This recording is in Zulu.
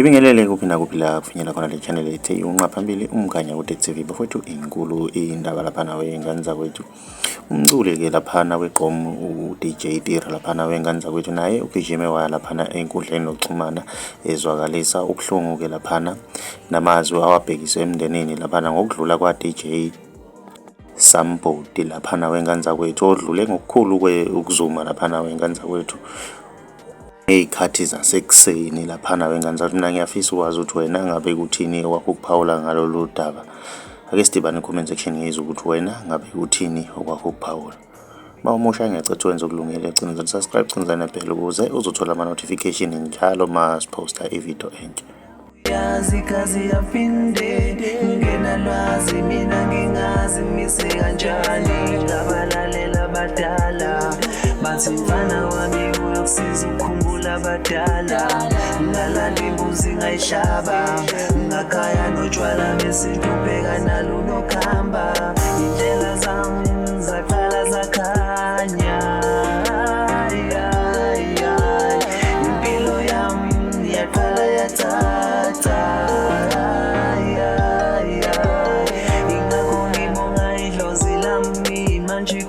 Ngibingelele kuphi nakuphila kufinyela khona le channel ethu unqa phambili umkanya ku TV bafowethu inkulu indaba lapha nawe ingane zakwethu. Umculi ke lapha weqom u-DJ Tira lapha wengane zakwethu naye ugijime waya lapha enkundleni zokuxhumana ezwakalisa ubuhlungu ke lapha namazwi awabhekiswe emndenini lapha ngokudlula kwa DJ Sambodi lapha wengane zakwethu odlule ngokukhulu ukuzuma lapha wengane zakwethu ey'khathi zasekuseni laphana wengane zathi mina ngiyafisa ukwazi ukuthi wena ngabe kuthini okwakho ukuphawula ngalolu daba. Ake sidibane e-comment section ngizwe ukuthi wena ngabe kuthini okwakho ukuphawula. Mawumusha ngiyacela wenze okulungile gcina subscribe gcina nebhell ukuze uzothola ama-notification njalo ma-siposta ivideo entsha. Yazi kazi yapinde ngena lwazi mina ngingazi mise kanjani ngabalalela badala bathi mfana wami uyokusiza ukukhumbula badala ngalanda imbuzi ngayihlaba ngakhaya notshwala besintu ubheka nalunokhamba indlela zami zaqala zakhanya impilo yami yaqala yathatha ingakho ngibonga idlozi lami manje